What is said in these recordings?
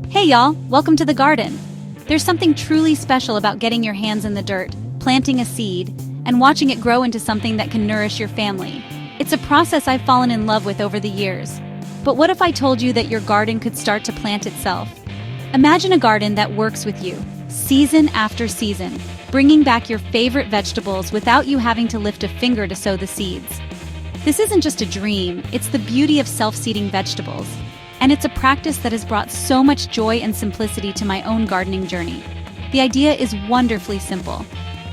Hey y'all, welcome to the garden. There's something truly special about getting your hands in the dirt, planting a seed, and watching it grow into something that can nourish your family. It's a process I've fallen in love with over the years. But what if I told you that your garden could start to plant itself? Imagine a garden that works with you, season after season, bringing back your favorite vegetables without you having to lift a finger to sow the seeds. This isn't just a dream, it's the beauty of self-seeding vegetables. And it's a practice that has brought so much joy and simplicity to my own gardening journey. The idea is wonderfully simple.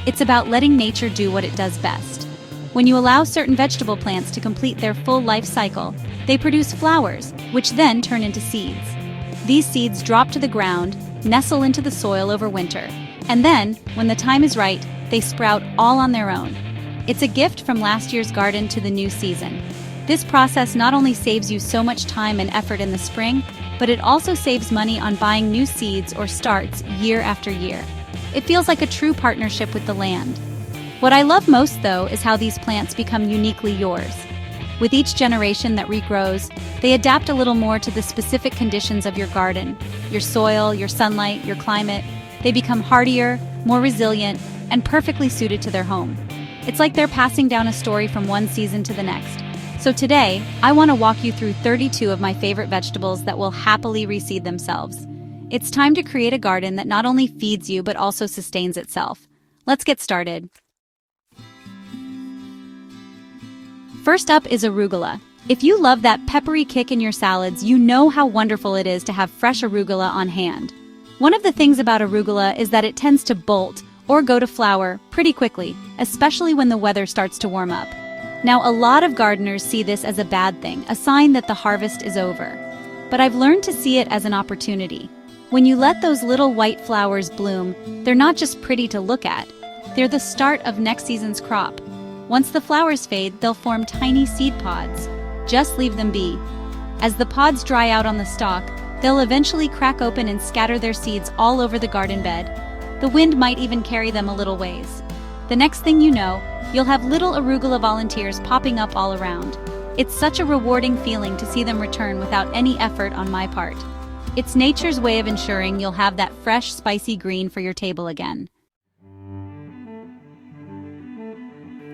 It's about letting nature do what it does best. When you allow certain vegetable plants to complete their full life cycle, they produce flowers, which then turn into seeds. These seeds drop to the ground, nestle into the soil over winter, and then, when the time is right, they sprout all on their own. It's a gift from last year's garden to the new season. This process not only saves you so much time and effort in the spring, but it also saves money on buying new seeds or starts year after year. It feels like a true partnership with the land. What I love most, though, is how these plants become uniquely yours. With each generation that regrows, they adapt a little more to the specific conditions of your garden, your soil, your sunlight, your climate. They become hardier, more resilient, and perfectly suited to their home. It's like they're passing down a story from one season to the next. So today, I want to walk you through 32 of my favorite vegetables that will happily reseed themselves. It's time to create a garden that not only feeds you but also sustains itself. Let's get started. First up is arugula. If you love that peppery kick in your salads, you know how wonderful it is to have fresh arugula on hand. One of the things about arugula is that it tends to bolt or go to flower pretty quickly, especially when the weather starts to warm up. Now, a lot of gardeners see this as a bad thing, a sign that the harvest is over. But I've learned to see it as an opportunity. When you let those little white flowers bloom, they're not just pretty to look at. They're the start of next season's crop. Once the flowers fade, they'll form tiny seed pods. Just leave them be. As the pods dry out on the stalk, they'll eventually crack open and scatter their seeds all over the garden bed. The wind might even carry them a little ways. The next thing you know, you'll have little arugula volunteers popping up all around. It's such a rewarding feeling to see them return without any effort on my part. It's nature's way of ensuring you'll have that fresh, spicy green for your table again.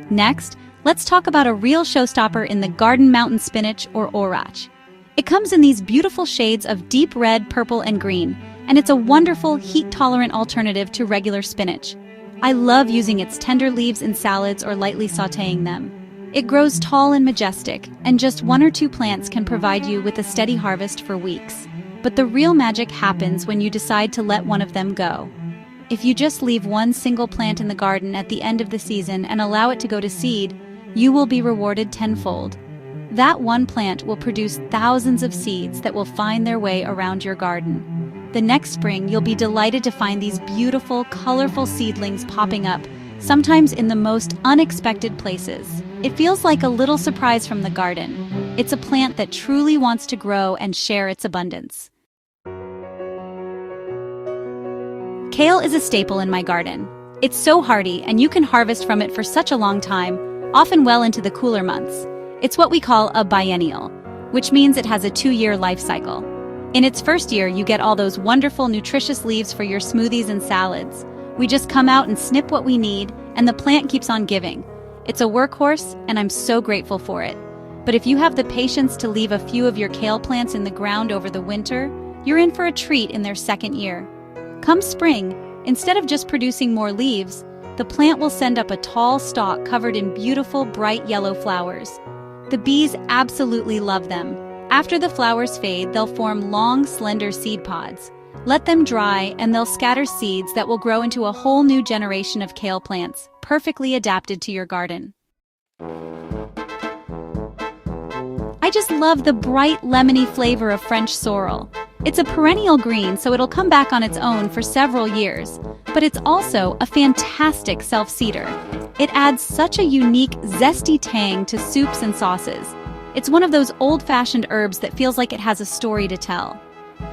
Next, let's talk about a real showstopper in the garden mountain spinach or orach. It comes in these beautiful shades of deep red, purple, and green, and it's a wonderful, heat-tolerant alternative to regular spinach. I love using its tender leaves in salads or lightly sautéing them. It grows tall and majestic, and just one or two plants can provide you with a steady harvest for weeks. But the real magic happens when you decide to let one of them go. If you just leave one single plant in the garden at the end of the season and allow it to go to seed, you will be rewarded tenfold. That one plant will produce thousands of seeds that will find their way around your garden. The next spring, you'll be delighted to find these beautiful, colorful seedlings popping up, sometimes in the most unexpected places. It feels like a little surprise from the garden. It's a plant that truly wants to grow and share its abundance. Kale is a staple in my garden. It's so hardy, and you can harvest from it for such a long time, often well into the cooler months. It's what we call a biennial, which means it has a 2-year life cycle. In its first year, you get all those wonderful, nutritious leaves for your smoothies and salads. We just come out and snip what we need, and the plant keeps on giving. It's a workhorse, and I'm so grateful for it. But if you have the patience to leave a few of your kale plants in the ground over the winter, you're in for a treat in their second year. Come spring, instead of just producing more leaves, the plant will send up a tall stalk covered in beautiful, bright yellow flowers. The bees absolutely love them. After the flowers fade, they'll form long, slender seed pods. Let them dry, and they'll scatter seeds that will grow into a whole new generation of kale plants, perfectly adapted to your garden. I just love the bright, lemony flavor of French sorrel. It's a perennial green, so it'll come back on its own for several years. But it's also a fantastic self-seeder. It adds such a unique, zesty tang to soups and sauces. It's one of those old-fashioned herbs that feels like it has a story to tell.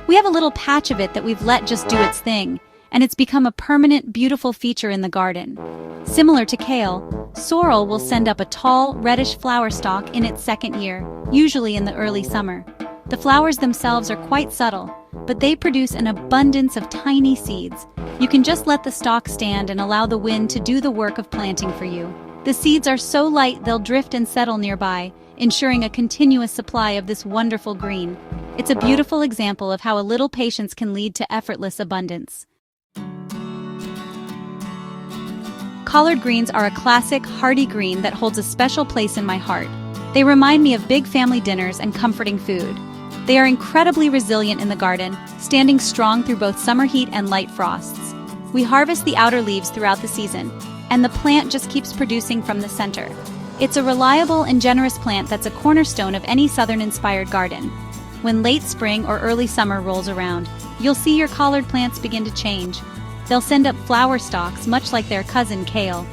We have a little patch of it that we've let just do its thing, and it's become a permanent, beautiful feature in the garden. Similar to kale, sorrel will send up a tall, reddish flower stalk in its second year, usually in the early summer. The flowers themselves are quite subtle, but they produce an abundance of tiny seeds. You can just let the stalk stand and allow the wind to do the work of planting for you. The seeds are so light they'll drift and settle nearby, ensuring a continuous supply of this wonderful green. It's a beautiful example of how a little patience can lead to effortless abundance. Collard greens are a classic, hearty green that holds a special place in my heart. They remind me of big family dinners and comforting food. They are incredibly resilient in the garden, standing strong through both summer heat and light frosts. We harvest the outer leaves throughout the season, and the plant just keeps producing from the center. It's a reliable and generous plant that's a cornerstone of any southern-inspired garden. When late spring or early summer rolls around, you'll see your collard plants begin to change. They'll send up flower stalks much like their cousin kale.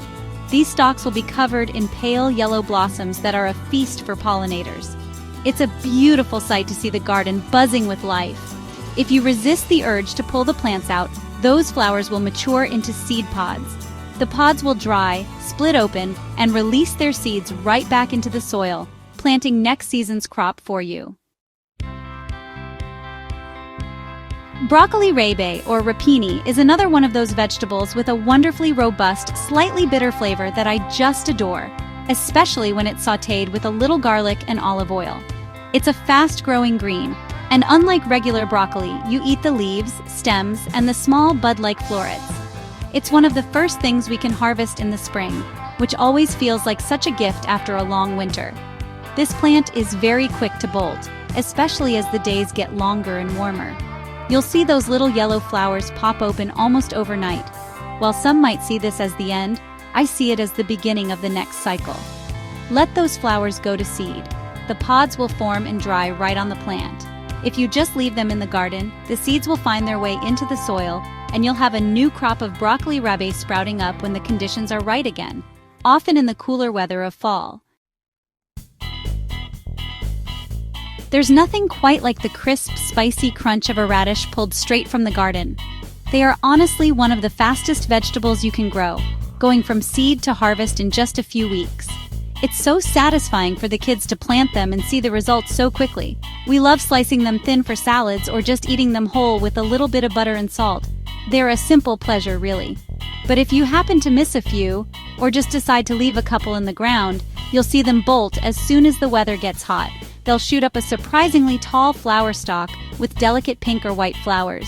These stalks will be covered in pale yellow blossoms that are a feast for pollinators. It's a beautiful sight to see the garden buzzing with life. If you resist the urge to pull the plants out, those flowers will mature into seed pods. The pods will dry, split open, and release their seeds right back into the soil, planting next season's crop for you. Broccoli rabe, or rapini, is another one of those vegetables with a wonderfully robust, slightly bitter flavor that I just adore, especially when it's sautéed with a little garlic and olive oil. It's a fast-growing green, and unlike regular broccoli, you eat the leaves, stems, and the small bud-like florets. It's one of the first things we can harvest in the spring, which always feels like such a gift after a long winter. This plant is very quick to bolt, especially as the days get longer and warmer. You'll see those little yellow flowers pop open almost overnight. While some might see this as the end, I see it as the beginning of the next cycle. Let those flowers go to seed. The pods will form and dry right on the plant. If you just leave them in the garden, the seeds will find their way into the soil, and you'll have a new crop of broccoli rabe sprouting up when the conditions are right again, often in the cooler weather of fall. There's nothing quite like the crisp, spicy crunch of a radish pulled straight from the garden. They are honestly one of the fastest vegetables you can grow, going from seed to harvest in just a few weeks. It's so satisfying for the kids to plant them and see the results so quickly. We love slicing them thin for salads or just eating them whole with a little bit of butter and salt. They're a simple pleasure, really. But if you happen to miss a few, or just decide to leave a couple in the ground, you'll see them bolt as soon as the weather gets hot. They'll shoot up a surprisingly tall flower stalk with delicate pink or white flowers.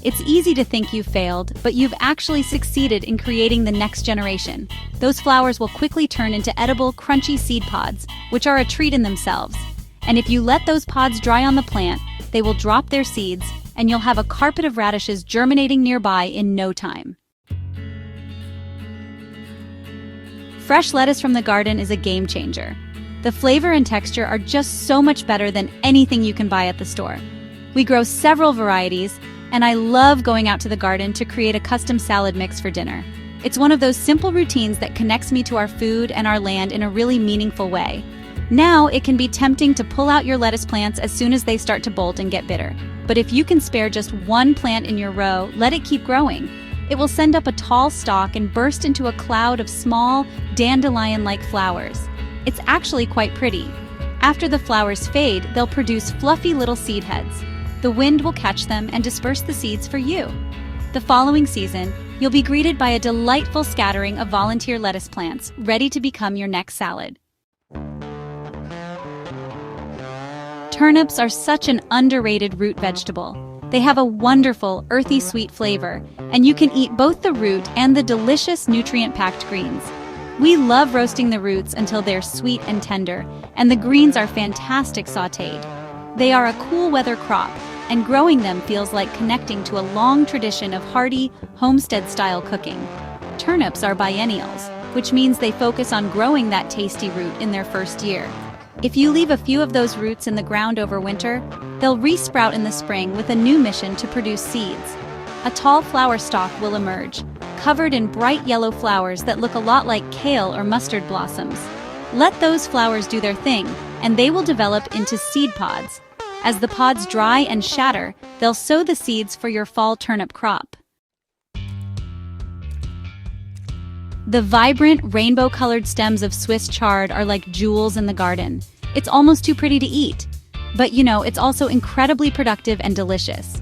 It's easy to think you've failed, but you've actually succeeded in creating the next generation. Those flowers will quickly turn into edible, crunchy seed pods, which are a treat in themselves. And if you let those pods dry on the plant, they will drop their seeds, and you'll have a carpet of radishes germinating nearby in no time. Fresh lettuce from the garden is a game changer. The flavor and texture are just so much better than anything you can buy at the store. We grow several varieties, and I love going out to the garden to create a custom salad mix for dinner. It's one of those simple routines that connects me to our food and our land in a really meaningful way. Now, it can be tempting to pull out your lettuce plants as soon as they start to bolt and get bitter. But if you can spare just one plant in your row, let it keep growing. It will send up a tall stalk and burst into a cloud of small, dandelion-like flowers. It's actually quite pretty. After the flowers fade, they'll produce fluffy little seed heads. The wind will catch them and disperse the seeds for you. The following season, you'll be greeted by a delightful scattering of volunteer lettuce plants, ready to become your next salad. Turnips are such an underrated root vegetable. They have a wonderful, earthy sweet flavor, and you can eat both the root and the delicious nutrient-packed greens. We love roasting the roots until they're sweet and tender, and the greens are fantastic sautéed. They are a cool weather crop, and growing them feels like connecting to a long tradition of hearty, homestead-style cooking. Turnips are biennials, which means they focus on growing that tasty root in their first year. If you leave a few of those roots in the ground over winter, they'll re-sprout in the spring with a new mission to produce seeds. A tall flower stalk will emerge, covered in bright yellow flowers that look a lot like kale or mustard blossoms. Let those flowers do their thing, and they will develop into seed pods. As the pods dry and shatter, they'll sow the seeds for your fall turnip crop. The vibrant, rainbow-colored stems of Swiss chard are like jewels in the garden. It's almost too pretty to eat. But it's also incredibly productive and delicious.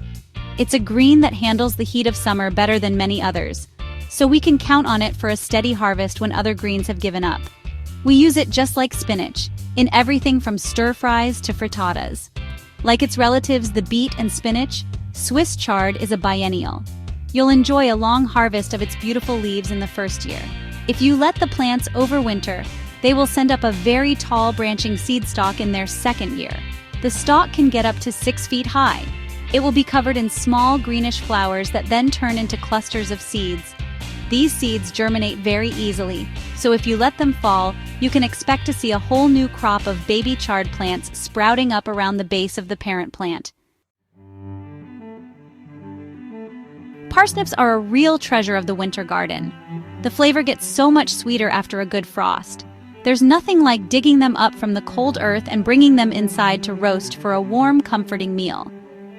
It's a green that handles the heat of summer better than many others, so we can count on it for a steady harvest when other greens have given up. We use it just like spinach, in everything from stir-fries to frittatas. Like its relatives, the beet and spinach, Swiss chard is a biennial. You'll enjoy a long harvest of its beautiful leaves in the first year. If you let the plants overwinter, they will send up a very tall branching seed stalk in their second year. The stalk can get up to 6 feet high. It will be covered in small greenish flowers that then turn into clusters of seeds. These seeds germinate very easily, so if you let them fall, you can expect to see a whole new crop of baby chard plants sprouting up around the base of the parent plant. Parsnips are a real treasure of the winter garden. The flavor gets so much sweeter after a good frost. There's nothing like digging them up from the cold earth and bringing them inside to roast for a warm, comforting meal.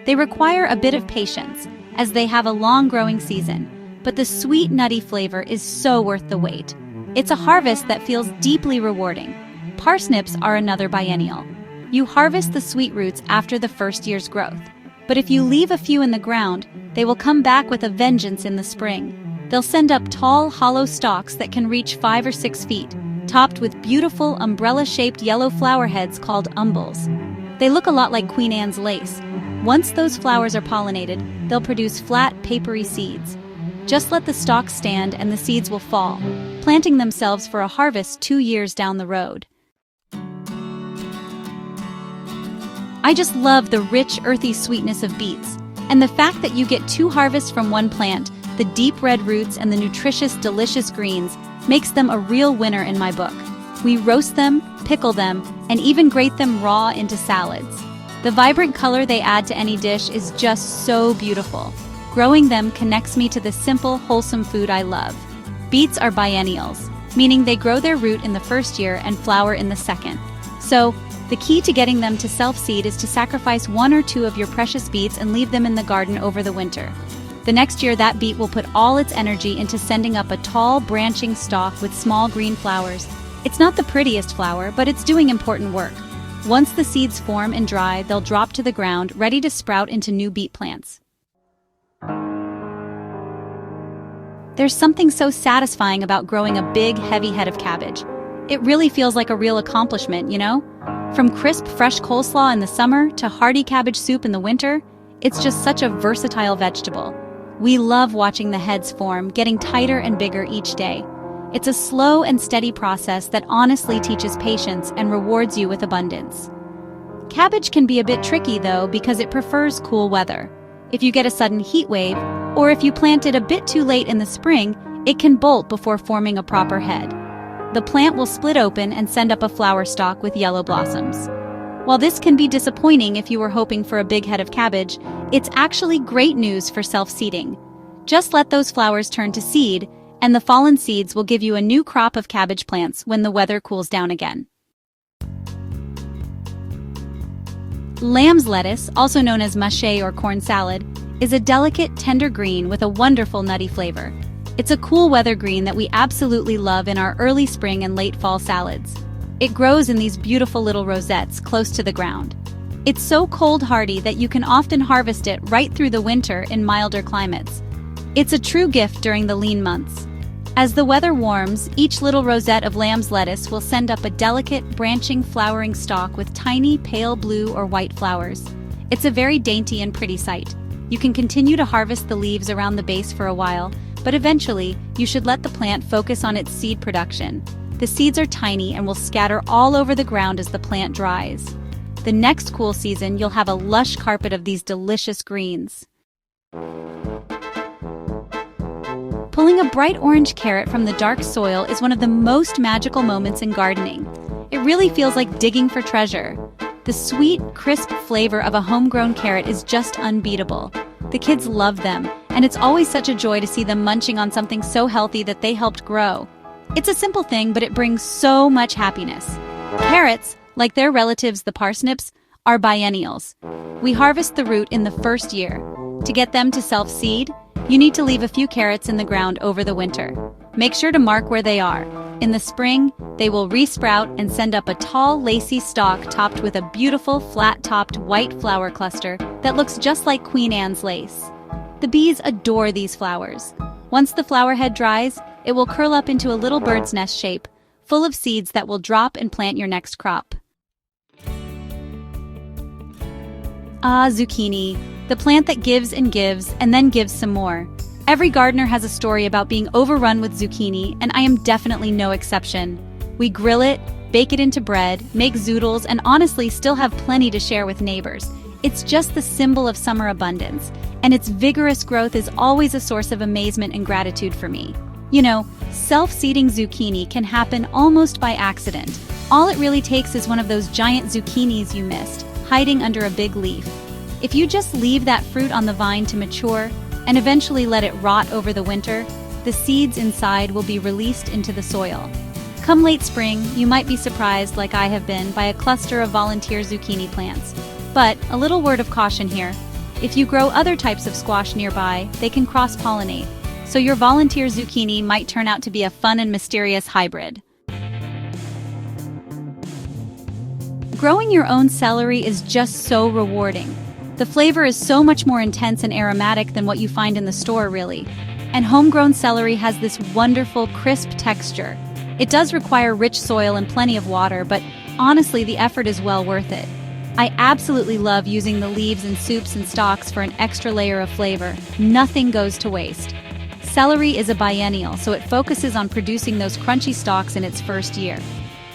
They require a bit of patience, as they have a long growing season, but the sweet, nutty flavor is so worth the wait. It's a harvest that feels deeply rewarding. Parsnips are another biennial. You harvest the sweet roots after the first year's growth, but if you leave a few in the ground, they will come back with a vengeance in the spring. They'll send up tall, hollow stalks that can reach 5 or 6 feet, topped with beautiful umbrella-shaped yellow flower heads called umbels. They look a lot like Queen Anne's lace. Once those flowers are pollinated, they'll produce flat, papery seeds. Just let the stalks stand and the seeds will fall, planting themselves for a harvest 2 years down the road. I just love the rich, earthy sweetness of beets, and the fact that you get 2 harvests from one plant, the deep red roots and the nutritious, delicious greens, makes them a real winner in my book. We roast them, pickle them, and even grate them raw into salads. The vibrant color they add to any dish is just so beautiful. Growing them connects me to the simple, wholesome food I love. Beets are biennials, meaning they grow their root in the first year and flower in the second. So, the key to getting them to self-seed is to sacrifice 1 or 2 of your precious beets and leave them in the garden over the winter. The next year, that beet will put all its energy into sending up a tall, branching stalk with small green flowers. It's not the prettiest flower, but it's doing important work. Once the seeds form and dry, they'll drop to the ground, ready to sprout into new beet plants. There's something so satisfying about growing a big, heavy head of cabbage. It really feels like a real accomplishment, From crisp, fresh coleslaw in the summer to hearty cabbage soup in the winter, it's just such a versatile vegetable. We love watching the heads form, getting tighter and bigger each day. It's a slow and steady process that honestly teaches patience and rewards you with abundance. Cabbage can be a bit tricky, though, because it prefers cool weather. If you get a sudden heat wave, or if you plant it a bit too late in the spring, it can bolt before forming a proper head. The plant will split open and send up a flower stalk with yellow blossoms. While this can be disappointing if you were hoping for a big head of cabbage, it's actually great news for self-seeding. Just let those flowers turn to seed, and the fallen seeds will give you a new crop of cabbage plants when the weather cools down again. Lamb's lettuce, also known as mache or corn salad, is a delicate, tender green with a wonderful nutty flavor. It's a cool weather green that we absolutely love in our early spring and late fall salads. It grows in these beautiful little rosettes close to the ground. It's so cold hardy that you can often harvest it right through the winter in milder climates. It's a true gift during the lean months. As the weather warms, each little rosette of lamb's lettuce will send up a delicate, branching, flowering stalk with tiny, pale blue or white flowers. It's a very dainty and pretty sight. You can continue to harvest the leaves around the base for a while, but eventually, you should let the plant focus on its seed production. The seeds are tiny and will scatter all over the ground as the plant dries. The next cool season, you'll have a lush carpet of these delicious greens. Pulling a bright orange carrot from the dark soil is one of the most magical moments in gardening. It really feels like digging for treasure. The sweet, crisp flavor of a homegrown carrot is just unbeatable. The kids love them, and it's always such a joy to see them munching on something so healthy that they helped grow. It's a simple thing, but it brings so much happiness. Carrots, like their relatives the parsnips, are biennials. We harvest the root in the first year. To get them to self-seed, you need to leave a few carrots in the ground over the winter. Make sure to mark where they are. In the spring, they will resprout and send up a tall, lacy stalk topped with a beautiful, flat-topped white flower cluster that looks just like Queen Anne's lace. The bees adore these flowers. Once the flower head dries, it will curl up into a little bird's nest shape, full of seeds that will drop and plant your next crop. Ah, zucchini, the plant that gives and then gives some more. Every gardener has a story about being overrun with zucchini, and I am definitely no exception. We grill it, bake it into bread, make zoodles, and honestly still have plenty to share with neighbors. It's just the symbol of summer abundance, and its vigorous growth is always a source of amazement and gratitude for me. You know, self-seeding zucchini can happen almost by accident. All it really takes is one of those giant zucchinis you missed, hiding under a big leaf. If you just leave that fruit on the vine to mature, and eventually let it rot over the winter, the seeds inside will be released into the soil. Come late spring, you might be surprised, like I have been, by a cluster of volunteer zucchini plants. But a little word of caution here. If you grow other types of squash nearby, they can cross-pollinate, so your volunteer zucchini might turn out to be a fun and mysterious hybrid. Growing your own celery is just so rewarding. The flavor is so much more intense and aromatic than what you find in the store, really. And homegrown celery has this wonderful, crisp texture. It does require rich soil and plenty of water, but honestly, the effort is well worth it. I absolutely love using the leaves in soups and stocks for an extra layer of flavor. Nothing goes to waste. Celery is a biennial, so it focuses on producing those crunchy stalks in its first year.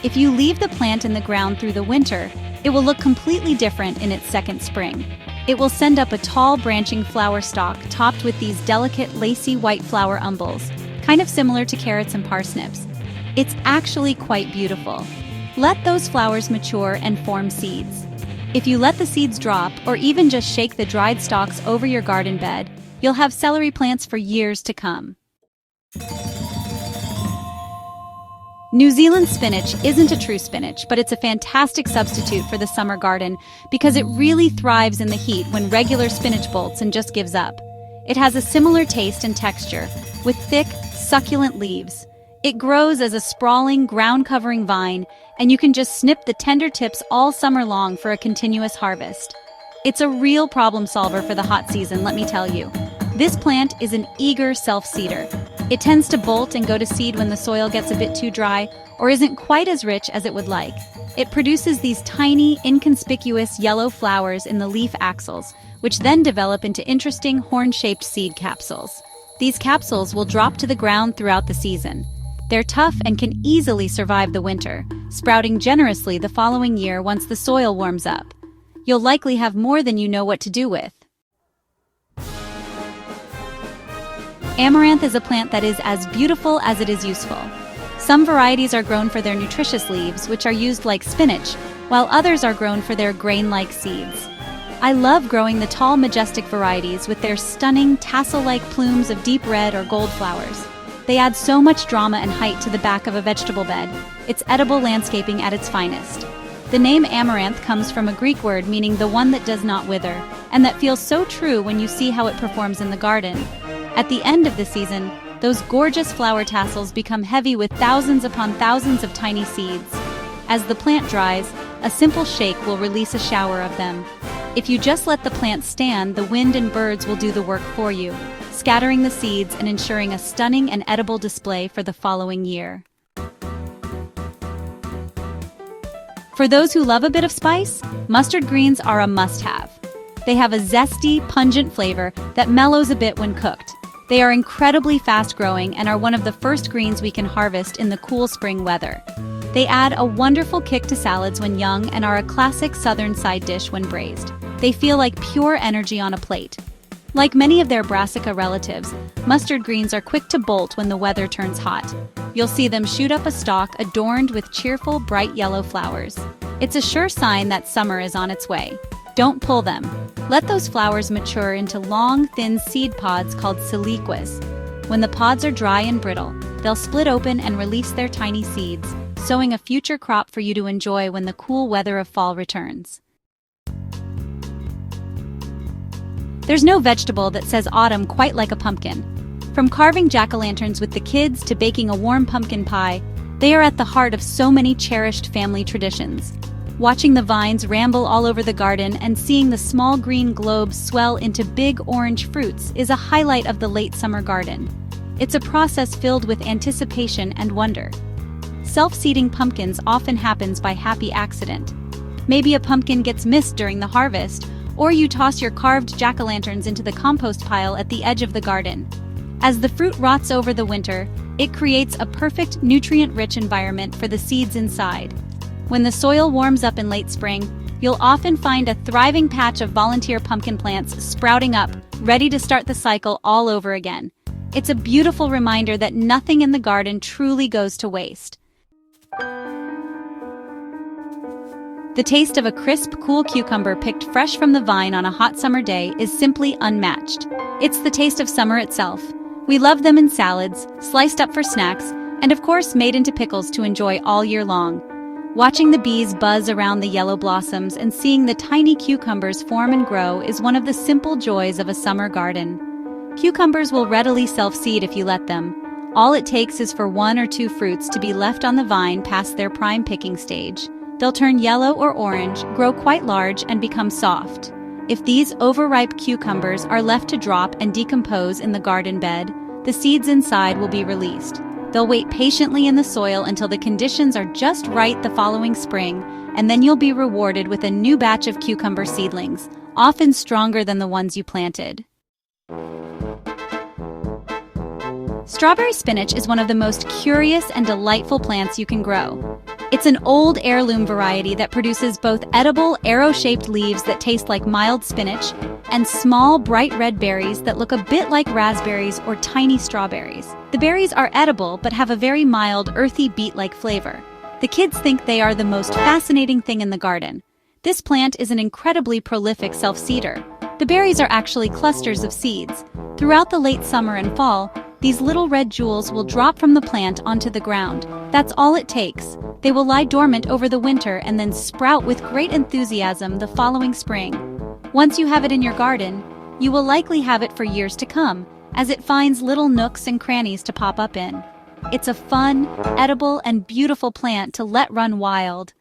If you leave the plant in the ground through the winter, it will look completely different in its second spring. It will send up a tall branching flower stalk topped with these delicate lacy white flower umbels, kind of similar to carrots and parsnips. It's actually quite beautiful. Let those flowers mature and form seeds. If you let the seeds drop, or even just shake the dried stalks over your garden bed, you'll have celery plants for years to come. New Zealand spinach isn't a true spinach, but it's a fantastic substitute for the summer garden because it really thrives in the heat when regular spinach bolts and just gives up. It has a similar taste and texture, with thick, succulent leaves. It grows as a sprawling, ground-covering vine, and you can just snip the tender tips all summer long for a continuous harvest. It's a real problem solver for the hot season, let me tell you. This plant is an eager self-seeder. It tends to bolt and go to seed when the soil gets a bit too dry or isn't quite as rich as it would like. It produces these tiny, inconspicuous yellow flowers in the leaf axils, which then develop into interesting horn-shaped seed capsules. These capsules will drop to the ground throughout the season. They're tough and can easily survive the winter, sprouting generously the following year once the soil warms up. You'll likely have more than you know what to do with. Amaranth is a plant that is as beautiful as it is useful. Some varieties are grown for their nutritious leaves, which are used like spinach, while others are grown for their grain-like seeds. I love growing the tall, majestic varieties with their stunning, tassel-like plumes of deep red or gold flowers. They add so much drama and height to the back of a vegetable bed. It's edible landscaping at its finest. The name amaranth comes from a Greek word meaning the one that does not wither, and that feels so true when you see how it performs in the garden. At the end of the season, those gorgeous flower tassels become heavy with thousands upon thousands of tiny seeds. As the plant dries, a simple shake will release a shower of them. If you just let the plant stand, the wind and birds will do the work for you, scattering the seeds and ensuring a stunning and edible display for the following year. For those who love a bit of spice, mustard greens are a must-have. They have a zesty, pungent flavor that mellows a bit when cooked. They are incredibly fast-growing and are one of the first greens we can harvest in the cool spring weather. They add a wonderful kick to salads when young and are a classic southern side dish when braised. They feel like pure energy on a plate. Like many of their brassica relatives, mustard greens are quick to bolt when the weather turns hot. You'll see them shoot up a stalk adorned with cheerful, bright yellow flowers. It's a sure sign that summer is on its way. Don't pull them. Let those flowers mature into long, thin seed pods called siliquas. When the pods are dry and brittle, they'll split open and release their tiny seeds, sowing a future crop for you to enjoy when the cool weather of fall returns. There's no vegetable that says autumn quite like a pumpkin. From carving jack-o'-lanterns with the kids to baking a warm pumpkin pie, They are at the heart of so many cherished family traditions. Watching the vines ramble all over the garden and seeing the small green globes swell into big orange fruits is a highlight of the late summer garden. It's a process filled with anticipation and wonder. Self-seeding pumpkins often happens by happy accident. Maybe a pumpkin gets missed during the harvest, or you toss your carved jack-o'-lanterns into the compost pile at the edge of the garden. As the fruit rots over the winter, it creates a perfect nutrient-rich environment for the seeds inside. When the soil warms up in late spring, you'll often find a thriving patch of volunteer pumpkin plants sprouting up, ready to start the cycle all over again. It's a beautiful reminder that nothing in the garden truly goes to waste. The taste of a crisp, cool cucumber picked fresh from the vine on a hot summer day is simply unmatched. It's the taste of summer itself. We love them in salads, sliced up for snacks, and of course made into pickles to enjoy all year long. Watching the bees buzz around the yellow blossoms and seeing the tiny cucumbers form and grow is one of the simple joys of a summer garden. Cucumbers will readily self-seed if you let them. All it takes is for 1 or 2 fruits to be left on the vine past their prime picking stage. They'll turn yellow or orange, grow quite large, and become soft. If these overripe cucumbers are left to drop and decompose in the garden bed, the seeds inside will be released. They'll wait patiently in the soil until the conditions are just right the following spring, and then you'll be rewarded with a new batch of cucumber seedlings, often stronger than the ones you planted. Strawberry spinach is one of the most curious and delightful plants you can grow. It's an old heirloom variety that produces both edible, arrow-shaped leaves that taste like mild spinach and small, bright red berries that look a bit like raspberries or tiny strawberries. The berries are edible but have a very mild, earthy beet-like flavor. The kids think they are the most fascinating thing in the garden. This plant is an incredibly prolific self-seeder. The berries are actually clusters of seeds. Throughout the late summer and fall, these little red jewels will drop from the plant onto the ground. That's all it takes. They will lie dormant over the winter and then sprout with great enthusiasm the following spring. Once you have it in your garden, you will likely have it for years to come, as it finds little nooks and crannies to pop up in. It's a fun, edible, and beautiful plant to let run wild.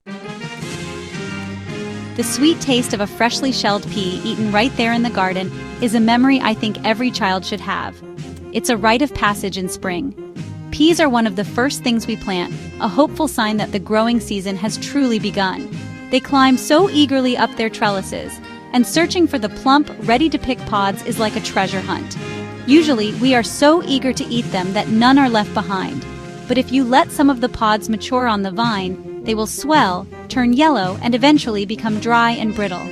The sweet taste of a freshly shelled pea eaten right there in the garden is a memory I think every child should have. It's a rite of passage in spring. Peas are one of the first things we plant, a hopeful sign that the growing season has truly begun. They climb so eagerly up their trellises, and searching for the plump, ready-to-pick pods is like a treasure hunt. Usually, we are so eager to eat them that none are left behind. But if you let some of the pods mature on the vine, they will swell, turn yellow, and eventually become dry and brittle.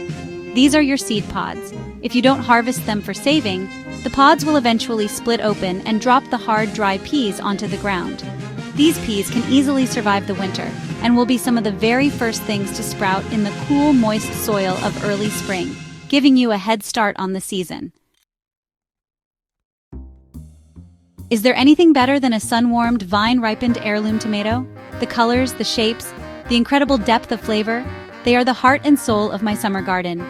These are your seed pods. If you don't harvest them for saving, the pods will eventually split open and drop the hard, dry peas onto the ground. These peas can easily survive the winter and will be some of the very first things to sprout in the cool, moist soil of early spring, giving you a head start on the season. Is there anything better than a sun-warmed, vine-ripened heirloom tomato? The colors, the shapes, the incredible depth of flavor, they are the heart and soul of my summer garden.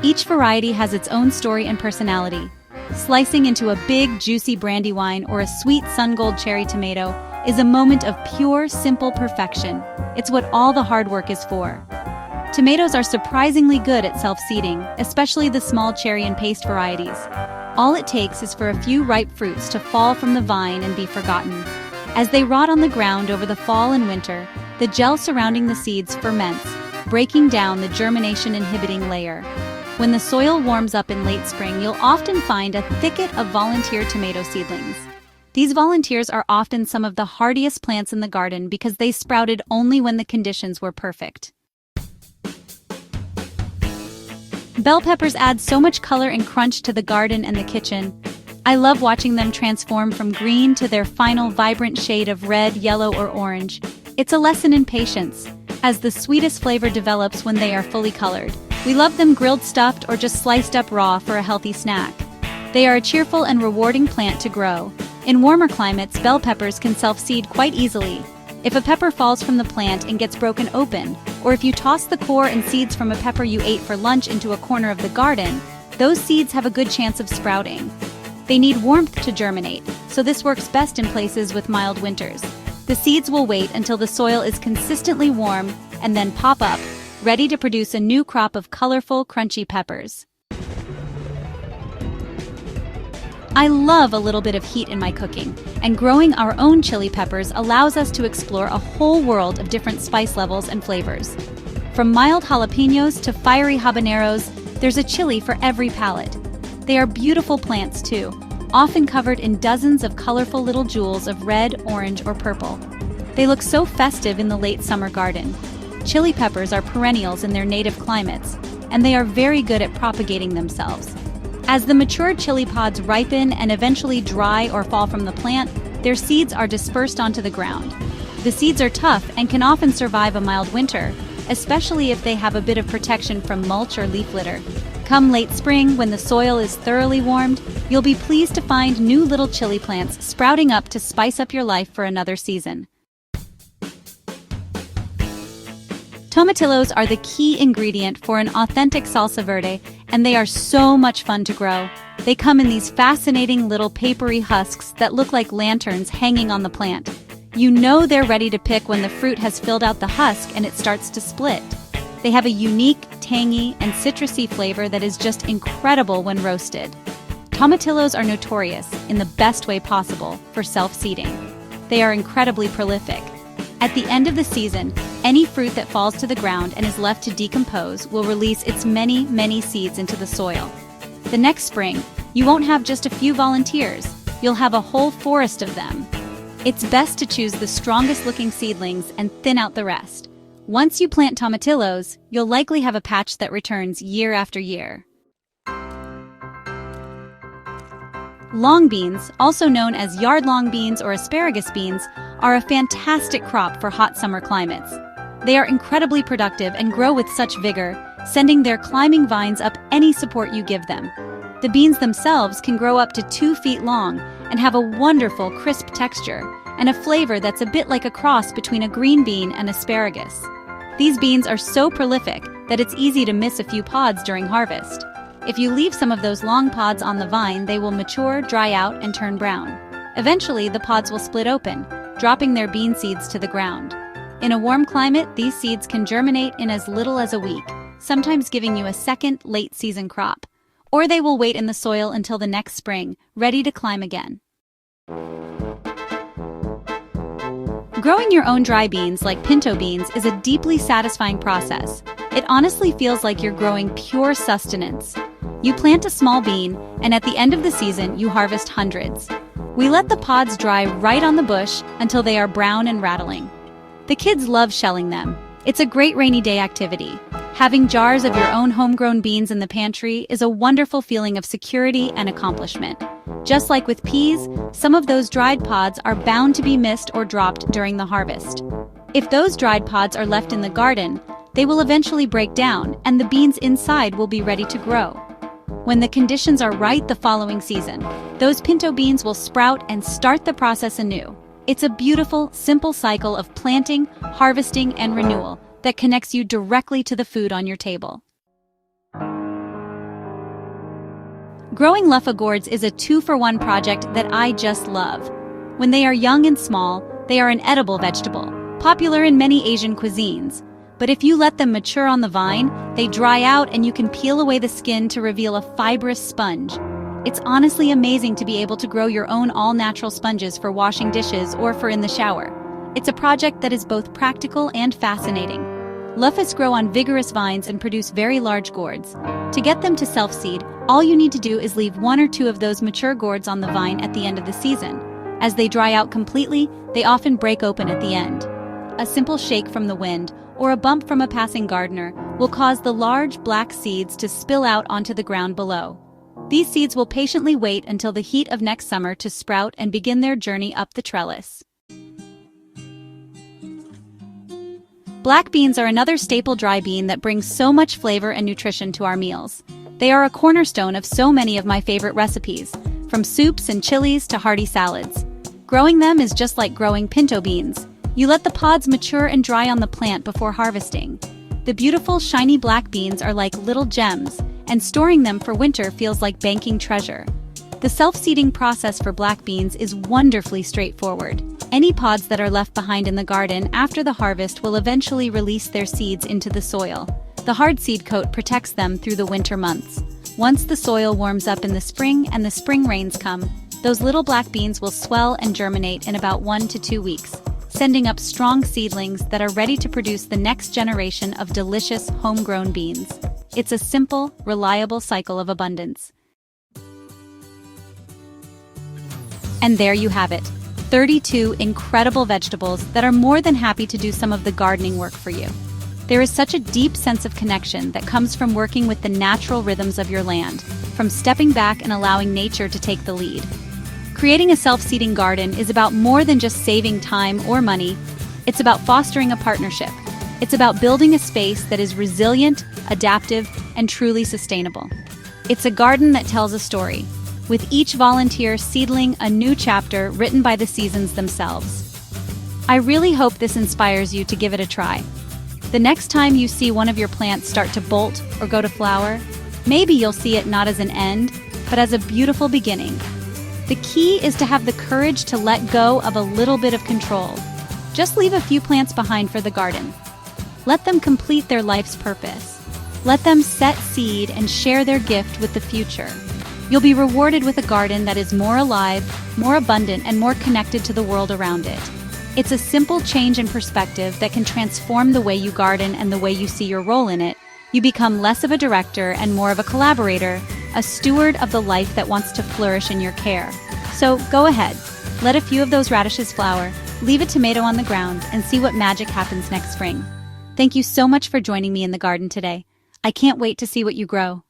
Each variety has its own story and personality. Slicing into a big, juicy brandywine or a sweet sun-gold cherry tomato is a moment of pure, simple perfection. It's what all the hard work is for. Tomatoes are surprisingly good at self-seeding, especially the small cherry and paste varieties. All it takes is for a few ripe fruits to fall from the vine and be forgotten. As they rot on the ground over the fall and winter, the gel surrounding the seeds ferments, breaking down the germination-inhibiting layer. When the soil warms up in late spring, you'll often find a thicket of volunteer tomato seedlings. These volunteers are often some of the hardiest plants in the garden because they sprouted only when the conditions were perfect. Bell peppers add so much color and crunch to the garden and the kitchen. I love watching them transform from green to their final vibrant shade of red, yellow, or orange. It's a lesson in patience, as the sweetest flavor develops when they are fully colored. We love them grilled, stuffed, or just sliced up raw for a healthy snack. They are a cheerful and rewarding plant to grow. In warmer climates, bell peppers can self-seed quite easily. If a pepper falls from the plant and gets broken open, or if you toss the core and seeds from a pepper you ate for lunch into a corner of the garden, those seeds have a good chance of sprouting. They need warmth to germinate, so this works best in places with mild winters. The seeds will wait until the soil is consistently warm and then pop up, ready to produce a new crop of colorful, crunchy peppers. I love a little bit of heat in my cooking, and growing our own chili peppers allows us to explore a whole world of different spice levels and flavors. From mild jalapenos to fiery habaneros, there's a chili for every palate. They are beautiful plants too, often covered in dozens of colorful little jewels of red, orange, or purple. They look so festive in the late summer garden. Chili peppers are perennials in their native climates, and they are very good at propagating themselves. As the mature chili pods ripen and eventually dry or fall from the plant, their seeds are dispersed onto the ground. The seeds are tough and can often survive a mild winter, especially if they have a bit of protection from mulch or leaf litter. Come late spring, when the soil is thoroughly warmed, you'll be pleased to find new little chili plants sprouting up to spice up your life for another season. Tomatillos are the key ingredient for an authentic salsa verde, and they are so much fun to grow. They come in these fascinating little papery husks that look like lanterns hanging on the plant. You know they're ready to pick when the fruit has filled out the husk and it starts to split. They have a unique, tangy, and citrusy flavor that is just incredible when roasted. Tomatillos are notorious, in the best way possible, for self-seeding. They are incredibly prolific. At the end of the season, any fruit that falls to the ground and is left to decompose will release its many, many seeds into the soil. The next spring, you won't have just a few volunteers, you'll have a whole forest of them. It's best to choose the strongest looking seedlings and thin out the rest. Once you plant tomatillos, you'll likely have a patch that returns year after year. Long beans, also known as yard long beans or asparagus beans, are a fantastic crop for hot summer climates. They are incredibly productive and grow with such vigor, sending their climbing vines up any support you give them. The beans themselves can grow up to 2 feet long and have a wonderful crisp texture and a flavor that's a bit like a cross between a green bean and asparagus. These beans are so prolific that it's easy to miss a few pods during harvest. If you leave some of those long pods on the vine, they will mature, dry out, and turn brown. Eventually, the pods will split open, dropping their bean seeds to the ground. In a warm climate, these seeds can germinate in as little as a week, sometimes giving you a second, late-season crop. Or they will wait in the soil until the next spring, ready to climb again. Growing your own dry beans, like pinto beans, is a deeply satisfying process. It honestly feels like you're growing pure sustenance. You plant a small bean, and at the end of the season, you harvest hundreds. We let the pods dry right on the bush until they are brown and rattling. The kids love shelling them. It's a great rainy day activity. Having jars of your own homegrown beans in the pantry is a wonderful feeling of security and accomplishment. Just like with peas, some of those dried pods are bound to be missed or dropped during the harvest. If those dried pods are left in the garden, they will eventually break down, and the beans inside will be ready to grow. When the conditions are right the following season, those pinto beans will sprout and start the process anew. It's a beautiful, simple cycle of planting, harvesting, and renewal that connects you directly to the food on your table. Growing Luffa Gourds is a 2-for-1 project that I just love. When they are young and small, they are an edible vegetable, popular in many Asian cuisines. But if you let them mature on the vine, they dry out and you can peel away the skin to reveal a fibrous sponge. It's honestly amazing to be able to grow your own all-natural sponges for washing dishes or for in the shower. It's a project that is both practical and fascinating. Luffas grow on vigorous vines and produce very large gourds. To get them to self-seed, all you need to do is leave 1 or 2 of those mature gourds on the vine at the end of the season. As they dry out completely, they often break open at the end. A simple shake from the wind, or a bump from a passing gardener, will cause the large black seeds to spill out onto the ground below. These seeds will patiently wait until the heat of next summer to sprout and begin their journey up the trellis. Black beans are another staple dry bean that brings so much flavor and nutrition to our meals. They are a cornerstone of so many of my favorite recipes, from soups and chilies to hearty salads. Growing them is just like growing pinto beans. You let the pods mature and dry on the plant before harvesting. The beautiful, shiny black beans are like little gems, and storing them for winter feels like banking treasure. The self-seeding process for black beans is wonderfully straightforward. Any pods that are left behind in the garden after the harvest will eventually release their seeds into the soil. The hard seed coat protects them through the winter months. Once the soil warms up in the spring and the spring rains come, those little black beans will swell and germinate in about 1 to 2 weeks, sending up strong seedlings that are ready to produce the next generation of delicious homegrown beans. It's a simple, reliable cycle of abundance. And there you have it, 32 incredible vegetables that are more than happy to do some of the gardening work for you. There is such a deep sense of connection that comes from working with the natural rhythms of your land, from stepping back and allowing nature to take the lead. Creating a self-seeding garden is about more than just saving time or money. It's about fostering a partnership. It's about building a space that is resilient, adaptive, and truly sustainable. It's a garden that tells a story, with each volunteer seedling a new chapter written by the seasons themselves. I really hope this inspires you to give it a try. The next time you see one of your plants start to bolt or go to flower, maybe you'll see it not as an end, but as a beautiful beginning. The key is to have the courage to let go of a little bit of control. Just leave a few plants behind for the garden. Let them complete their life's purpose. Let them set seed and share their gift with the future. You'll be rewarded with a garden that is more alive, more abundant, and more connected to the world around it. It's a simple change in perspective that can transform the way you garden and the way you see your role in it. You become less of a director and more of a collaborator, a steward of the life that wants to flourish in your care. So go ahead, let a few of those radishes flower, leave a tomato on the ground, and see what magic happens next spring. Thank you so much for joining me in the garden today. I can't wait to see what you grow.